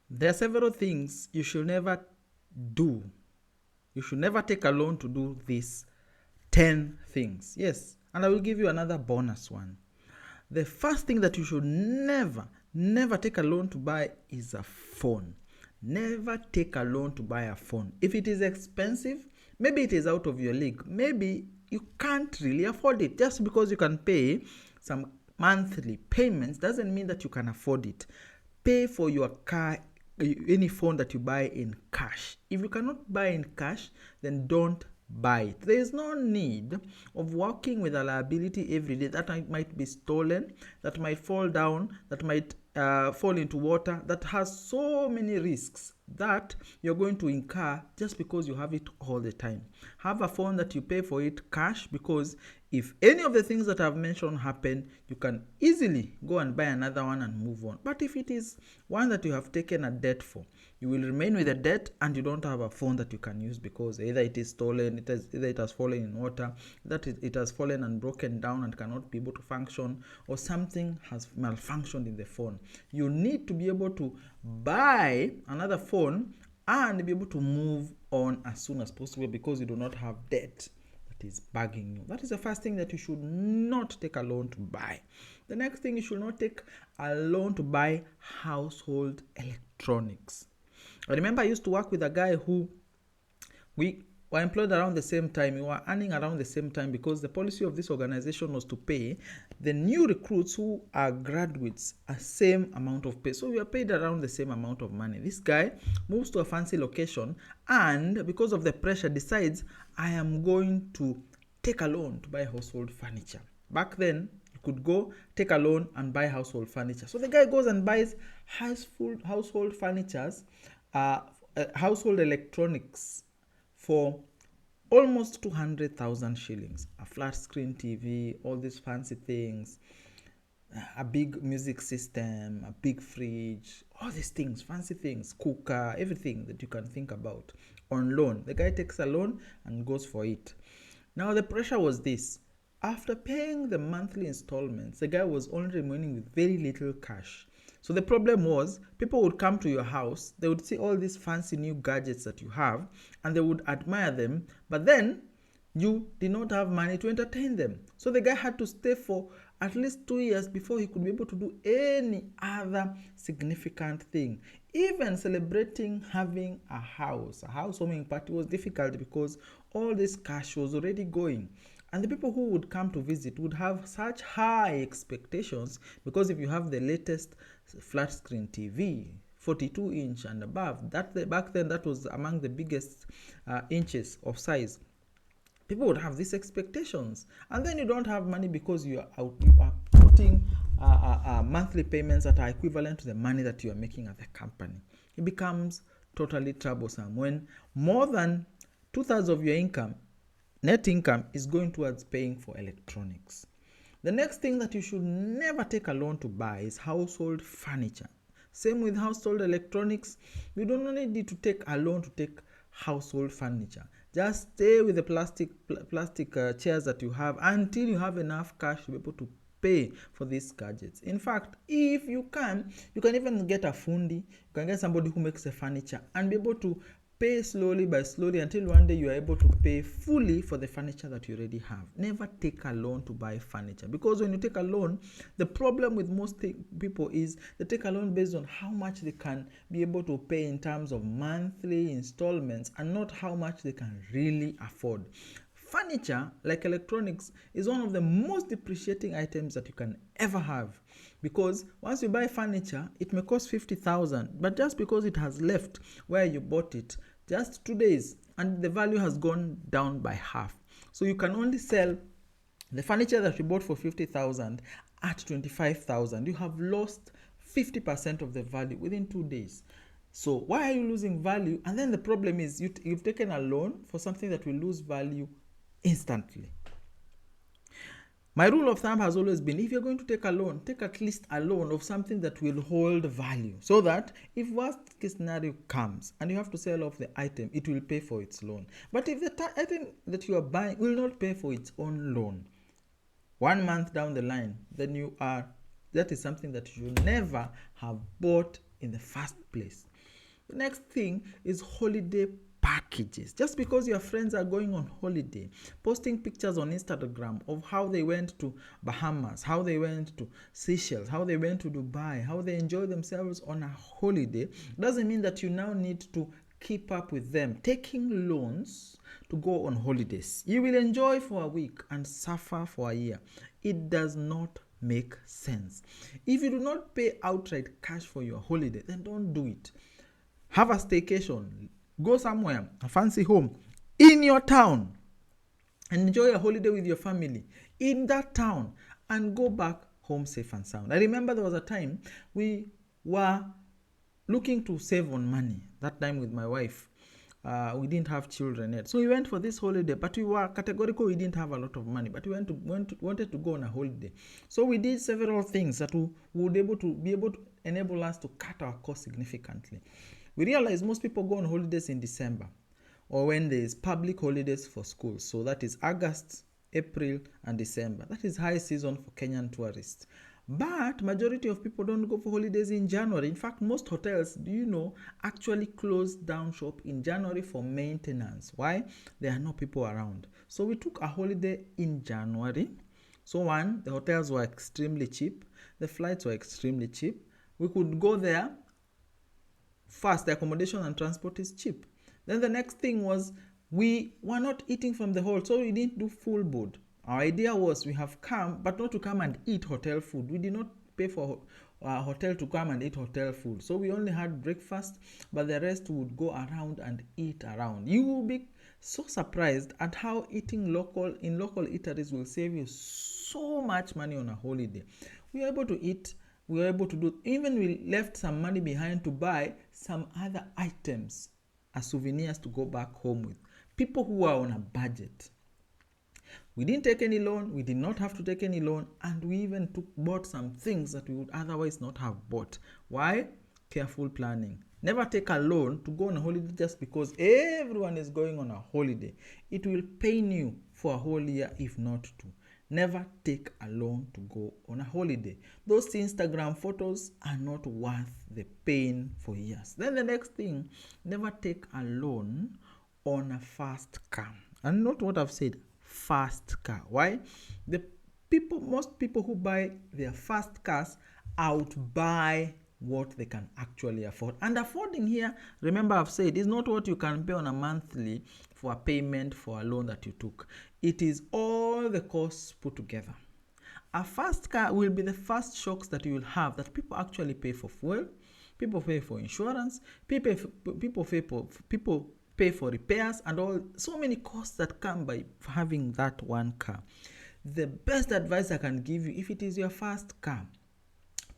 There are several things you should never do. You should never take a loan to do these 10 things. Yes, and I will give you another bonus one. The first thing that you should never take a loan to buy is a phone. Never take a loan to buy a phone. If it is expensive, maybe it is out of your league. Maybe you can't really afford it. Just because you can pay some monthly payments doesn't mean that you can afford it. Pay for your car, any phone that you buy in cash. If you cannot buy in cash, then don't buy it. There is no need of working with a liability every day that might be stolen, that might fall down, that might fall into water, that has so many risks that you're going to incur just because you have it all the time. Have a phone that you pay for it cash, because if any of the things that I've mentioned happen, you can easily go and buy another one and move on. But if it is one that you have taken a debt for, you will remain with a debt and you don't have a phone that you can use, because either it is stolen, either it has fallen in water, that it has fallen and broken down and cannot be able to function, or something has malfunctioned in the phone. You need to be able to buy another phone and be able to move on as soon as possible, because you do not have debt that is bugging you. That is the first thing that you should not take a loan to buy. The next thing, you should not take a loan to buy household electronics. I remember I used to work with a guy who we were employed around the same time. We were earning around the same time, because the policy of this organization was to pay the new recruits who are graduates a same amount of pay. So we are paid around the same amount of money. This guy moves to a fancy location, and because of the pressure decides, I am going to take a loan to buy household furniture. Back then, you could go take a loan and buy household furniture. So the guy goes and buys household furnitures, household electronics for almost 200,000 shillings. A flat screen TV, all these fancy things, a big music system, a big fridge, all these things, fancy things, cooker, everything that you can think about on loan. The guy takes a loan and goes for it. Now the pressure was this: after paying the monthly installments, the guy was only remaining with very little cash. So the problem was, people would come to your house, they would see all these fancy new gadgets that you have, and they would admire them, but then you did not have money to entertain them. So the guy had to stay for at least 2 years before he could be able to do any other significant thing. Even celebrating having a housewarming party was difficult, because all this cash was already going. And the people who would come to visit would have such high expectations, because if you have the latest flat screen TV, 42-inch and above, back then that was among the biggest inches of size, people would have these expectations. And then you don't have money, because you are putting monthly payments that are equivalent to the money that you are making at the company. It becomes totally troublesome when more than 2/3 of your income, net income, is going towards paying for electronics. The next thing that you should never take a loan to buy is household furniture. Same with household electronics. You don't need to take a loan to take household furniture. Just stay with the plastic chairs that you have until you have enough cash to be able to pay for these gadgets. In fact, if you can even get a fundi, you can get somebody who makes the furniture and be able to pay slowly by slowly until one day you are able to pay fully for the furniture that you already have. Never take a loan to buy furniture, because when you take a loan, the problem with most people is they take a loan based on how much they can be able to pay in terms of monthly installments, and not how much they can really afford. Furniture, like electronics, is one of the most depreciating items that you can ever have, because once you buy furniture, it may cost 50,000, but just because it has left where you bought it just 2 days, and the value has gone down by half. So you can only sell the furniture that you bought for 50,000 at 25,000. You have lost 50% of the value within 2 days. So why are you losing value? And then the problem is you've taken a loan for something that will lose value instantly. My rule of thumb has always been, if you're going to take a loan, take at least a loan of something that will hold value, so that if worst case scenario comes and you have to sell off the item, it will pay for its loan. But if the item that you are buying will not pay for its own loan 1 month down the line, then that is something that you never have bought in the first place. The next thing is holiday packages. Just because your friends are going on holiday, posting pictures on Instagram of how they went to Bahamas, how they went to Seychelles, how they went to Dubai, how they enjoy themselves on a holiday, doesn't mean that you now need to keep up with them. Taking loans to go on holidays, you will enjoy for a week and suffer for a year. It does not make sense. If you do not pay outright cash for your holiday, then don't do it. Have a staycation, go somewhere, a fancy home in your town, and enjoy a holiday with your family in that town, and go back home safe and sound. I remember there was a time we were looking to save on money. That time with my wife, we didn't have children yet, so we went for this holiday, but we were categorical. We didn't have a lot of money, but we wanted to go on a holiday. So we did several things that would be able to enable us to cut our costs significantly. We realized most people go on holidays in December, or when there is public holidays for schools. So that is August, April, and December. That is high season for Kenyan tourists. But majority of people don't go for holidays in January. In fact, most hotels, actually close down shop in January for maintenance. Why? There are no people around. So we took a holiday in January. So one, the hotels were extremely cheap. The flights were extremely cheap. We could go there. First, the accommodation and transport is cheap. Then the next thing was we were not eating from the hall, so we didn't do full board. Our idea was we have come, but not to come and eat hotel food. We did not pay for a hotel to come and eat hotel food. So we only had breakfast, but the rest would go around and eat around. You will be so surprised at how eating in local eateries will save you so much money on a holiday. We were able to eat. We were able to do, even we left some money behind to buy some other items as souvenirs to go back home with. People who are on a budget. We didn't take any loan. We did not have to take any loan. And we even bought some things that we would otherwise not have bought. Why? Careful planning. Never take a loan to go on a holiday just because everyone is going on a holiday. It will pain you for a whole year if not to. Never take a loan to go on a holiday. Those Instagram photos are not worth the pain for years. Then the next thing, never take a loan on a fast car. And not what I've said, fast car. Why? Most people who buy their fast cars outbuy what they can actually afford. And affording here, remember I've said, is not what you can pay on a monthly for a payment for a loan that you took. It is all the costs put together. A fast car will be the first shocks that you will have, that people actually pay for fuel, people pay for insurance, people pay for repairs, and all so many costs that come by having that one car. The best advice I can give you, if it is your first car,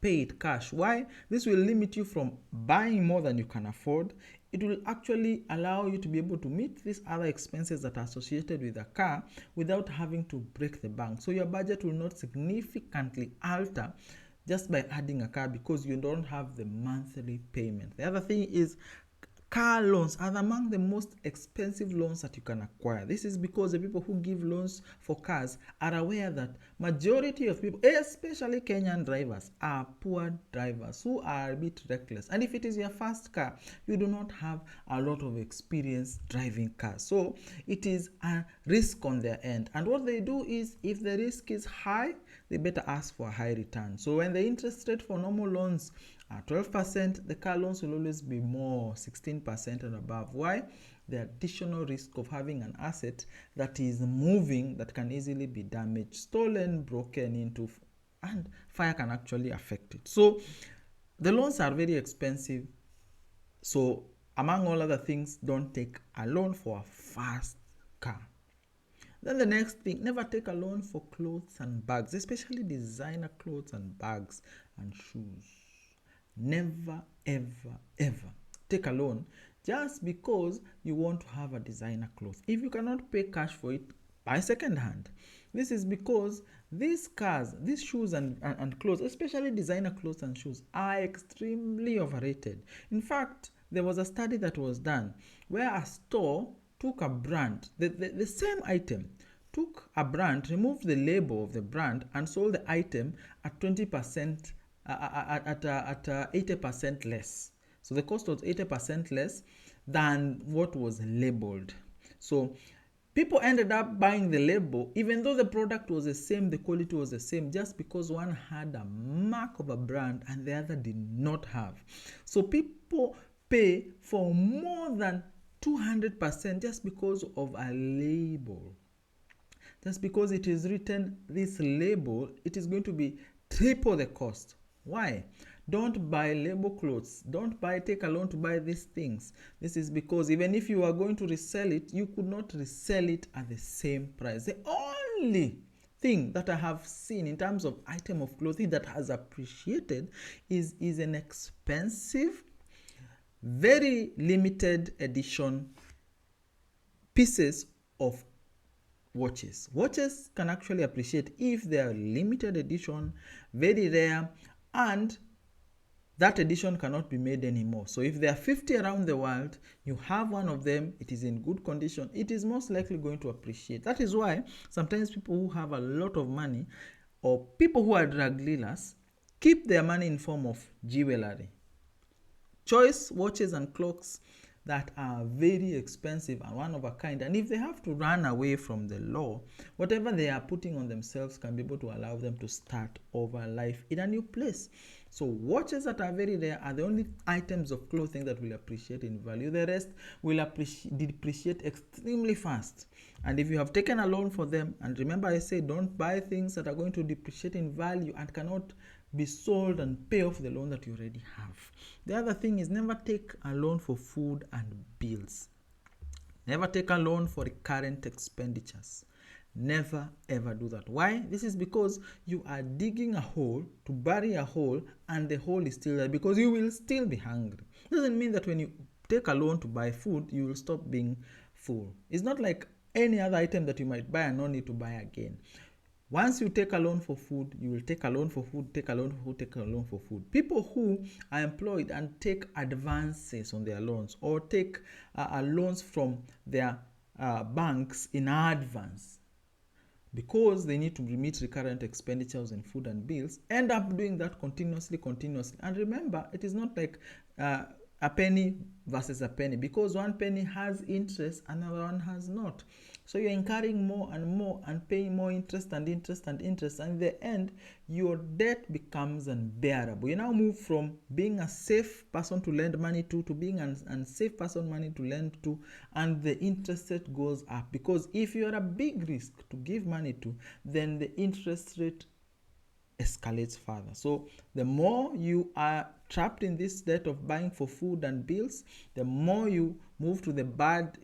pay it cash. Why? This will limit you from buying more than you can afford. It will actually allow you to be able to meet these other expenses that are associated with a car without having to break the bank. So your budget will not significantly alter just by adding a car because you don't have the monthly payment. The other thing is car loans are among the most expensive loans that you can acquire. This is because the people who give loans for cars are aware that majority of people, especially Kenyan drivers, are poor drivers who are a bit reckless. And if it is your first car, you do not have a lot of experience driving cars. So it is a risk on their end. And what they do is, if the risk is high, they better ask for a high return. So when the interest rate for normal loans are 12%, the car loans will always be more, 16% and above. Why? The additional risk of having an asset that is moving, that can easily be damaged, stolen, broken into, and fire can actually affect it. So the loans are very expensive. So among all other things, don't take a loan for a fast car. Then the next thing, never take a loan for clothes and bags, especially designer clothes and bags and shoes. Never, ever, ever take a loan just because you want to have a designer clothes. If you cannot pay cash for it, buy second hand. This is because these cars, these shoes and clothes, especially designer clothes and shoes, are extremely overrated. In fact, there was a study that was done where a store took a brand, the same item, took a brand, removed the label of the brand, and sold the item at 20%, at 80% less. So the cost was 80% less than what was labeled. So people ended up buying the label even though the product was the same, the quality was the same, just because one had a mark of a brand and the other did not have. So people pay for more than 200% just because of a label. Just because it is written this label, it is going to be triple the cost. Why? Don't buy label clothes. Don't take a loan to buy these things. This is because even if you are going to resell it, you could not resell it at the same price. The only thing that I have seen in terms of item of clothing that has appreciated is an expensive, very limited edition pieces of watches. Watches can actually appreciate if they are limited edition, very rare, and that edition cannot be made anymore. So if there are 50 around the world, you have one of them, it is in good condition, it is most likely going to appreciate. That is why sometimes people who have a lot of money or people who are drug dealers keep their money in form of jewelry. Choice watches and clocks that are very expensive and one of a kind, and if they have to run away from the law, whatever they are putting on themselves can be able to allow them to start over life in a new place. So watches that are very rare are the only items of clothing that will appreciate in value. The rest will depreciate extremely fast. And if you have taken a loan for them, and remember I say don't buy things that are going to depreciate in value and cannot be sold and pay off the loan that you already have. The other thing is never take a loan for food and bills. Never take a loan for recurrent expenditures. Never ever do that. Why? This is because you are digging a hole to bury a hole and the hole is still there because you will still be hungry. Doesn't mean that when you take a loan to buy food, you will stop being full. It's not like any other item that you might buy and not need to buy again. Once you take a loan for food, you will take a loan for food, take a loan for food, take a loan for food. People who are employed and take advances on their loans or take loans from their banks in advance because they need to meet recurrent expenditures in food and bills, end up doing that continuously. And remember, it is not like a penny versus a penny, because one penny has interest, another one has not. So you're incurring more and more and paying more interest, and in the end, your debt becomes unbearable. You now move from being a safe person to lend money to being an unsafe person money to lend to, and the interest rate goes up, because if you're a big risk to give money to, then the interest rate escalates further. So the more you are trapped in this debt of buying for food and bills, the more you move to the bad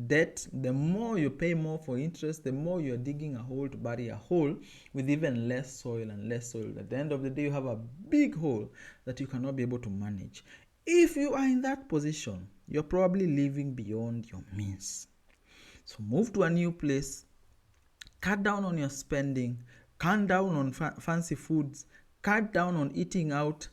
debt, the more you pay more for interest, the more you're digging a hole to bury a hole with even less soil and less soil. At the end of the day, you have a big hole that you cannot be able to manage. If you are in that position, you're probably living beyond your means. So move to a new place, cut down on your spending, cut down on fancy foods, cut down on eating out,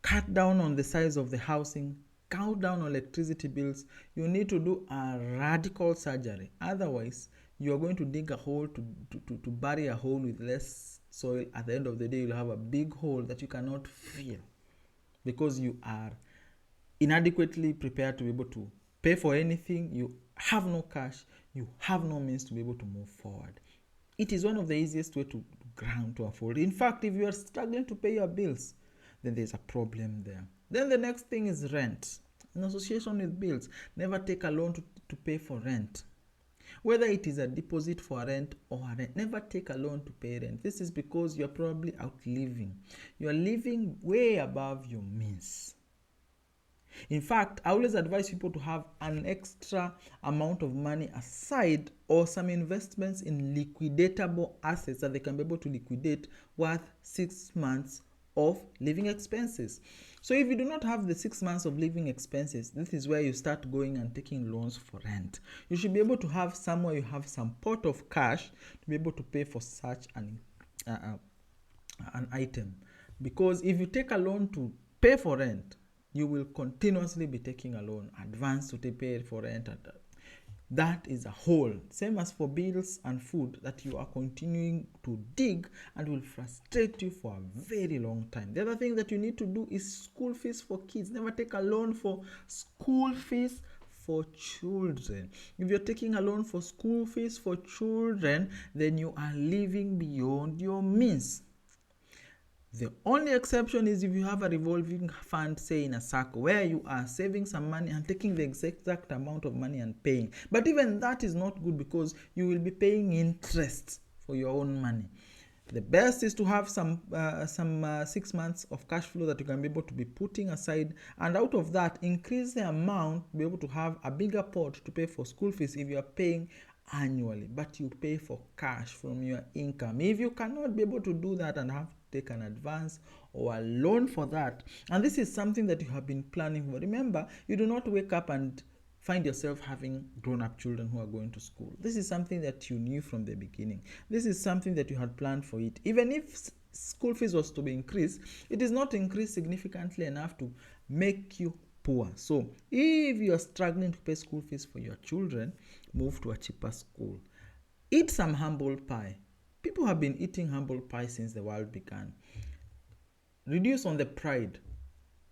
cut down on the size of the housing, cut down on electricity bills. You need to do a radical surgery. Otherwise, you are going to dig a hole to bury a hole with less soil. At the end of the day, you'll have a big hole that you cannot fill because you are inadequately prepared to be able to pay for anything. You have no cash. You have no means to be able to move forward. It is one of the easiest way to ground to afford. In fact, if you are struggling to pay your bills, then there's a problem there. Then the next thing is rent. In association with bills, never take a loan to pay for rent. Whether it is a deposit for rent or a rent, never take a loan to pay rent. This is because you're probably outliving. You're living way above your means. In fact, I always advise people to have an extra amount of money aside or some investments in liquidatable assets that they can be able to liquidate worth 6 months of living expenses. So if you do not have the 6 months of living expenses, this is where you start going and taking loans for rent. You should be able to have somewhere you have some pot of cash to be able to pay for such an item. Because if you take a loan to pay for rent, you will continuously be taking a loan, advance to pay for rent. that is a hole, same as for bills and food, that you are continuing to dig and will frustrate you for a very long time. The other thing that you need to do is school fees for kids. Never take a loan for school fees for children. If you're taking a loan for school fees for children, then you are living beyond your means. The only exception is if you have a revolving fund, say in a circle, where you are saving some money and taking the exact amount of money and paying. But even that is not good, because you will be paying interest for your own money. The best is to have some 6 months of cash flow that you can be able to be putting aside, and out of that, increase the amount, be able to have a bigger pot to pay for school fees if you are paying annually, but you pay for cash from your income. If you cannot be able to do that and have to take an advance or a loan for that, and this is something that you have been planning for, remember, you do not wake up and find yourself having grown-up children who are going to school. This is something that you knew from the beginning. This is something that you had planned for it. Even if school fees was to be increased, it is not increased significantly enough to make you poor. So if you are struggling to pay school fees for your children, move to a cheaper school. Eat some humble pie. People have been eating humble pie since the world began. Reduce on the pride,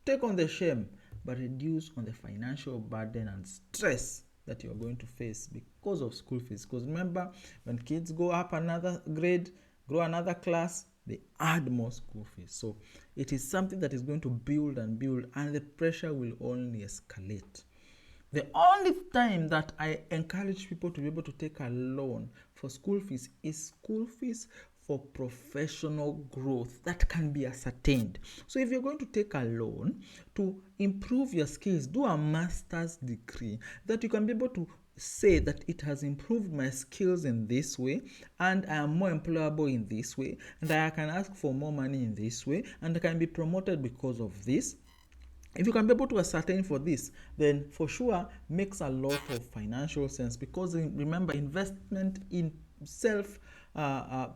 take on the shame, but reduce on the financial burden and stress that you're going to face because of school fees. Because remember, when kids go up another grade, grow another class, they add more school fees. So it is something that is going to build and build, and the pressure will only escalate. The only time that I encourage people to be able to take a loan for school fees is school fees for professional growth that can be ascertained. So if you're going to take a loan to improve your skills, do a master's degree that you can be able to say that it has improved my skills in this way, and I am more employable in this way, and I can ask for more money in this way, and I can be promoted because of this. If you can be able to ascertain for this, then for sure makes a lot of financial sense, because remember, investment in self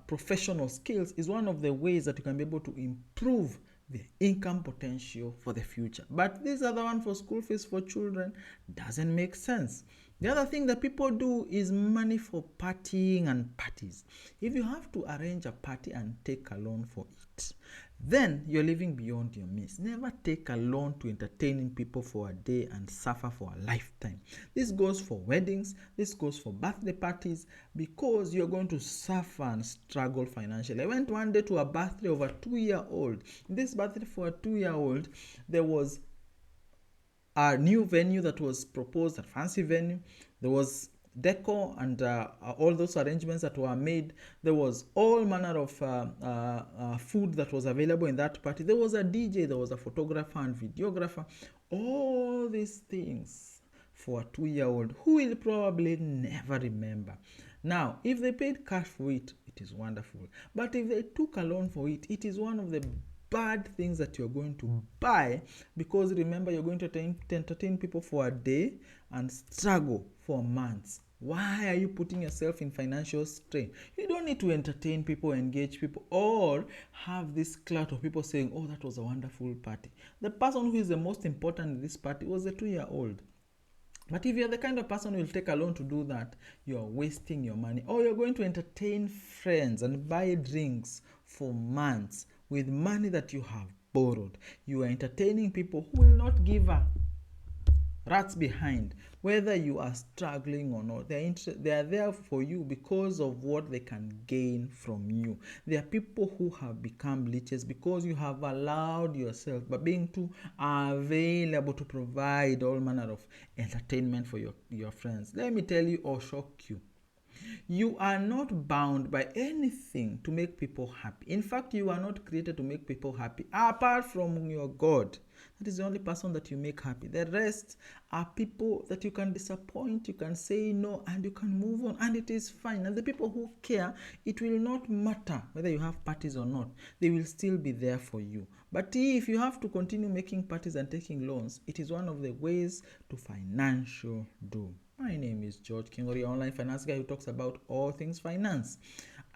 professional skills is one of the ways that you can be able to improve the income potential for the future. But this other one for school fees for children doesn't make sense. The other thing that people do is money for partying and parties. If you have to arrange a party and take a loan for it, then you're living beyond your means. Never take a loan to entertaining people for a day and suffer for a lifetime. This goes for weddings, this goes for birthday parties, because you're going to suffer and struggle financially. I went one day to a birthday of a 2-year-old. In this birthday for a 2-year-old, there was a new venue that was proposed, a fancy venue. There was decor and all those arrangements that were made. There was all manner of food that was available in that party. There was a DJ, there was a photographer and videographer. All these things for a 2-year-old who will probably never remember. Now, if they paid cash for it, it is wonderful. But if they took a loan for it, it is one of the bad things that you're going to buy, because remember, you're going to entertain people for a day and struggle for months. Why are you putting yourself in financial strain? You don't need to entertain people, engage people, or have this clout of people saying, oh, that was a wonderful party. The person who is the most important in this party was the 2-year-old. But if you're the kind of person who will take a loan to do that, you're wasting your money. Or you're going to entertain friends and buy drinks for months with money that you have borrowed. You are entertaining people who will not give a rat's behind whether you are struggling or not. They are there for you because of what they can gain from you. There are people who have become leeches because you have allowed yourself, by being too available to provide all manner of entertainment for your friends. Let me tell you or shock you. You are not bound by anything to make people happy. In fact, you are not created to make people happy apart from your God. That is the only person that you make happy. The rest are people that you can disappoint, you can say no, and you can move on, and it is fine. And the people who care, it will not matter whether you have parties or not. They will still be there for you. But if you have to continue making parties and taking loans, it is one of the ways to financial doom. My name is George Kingori, online finance guy who talks about all things finance.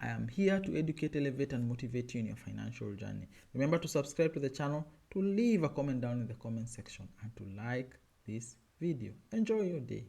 I am here to educate, elevate, and motivate you in your financial journey. Remember to subscribe to the channel, to leave a comment down in the comment section, and to like this video. Enjoy your day.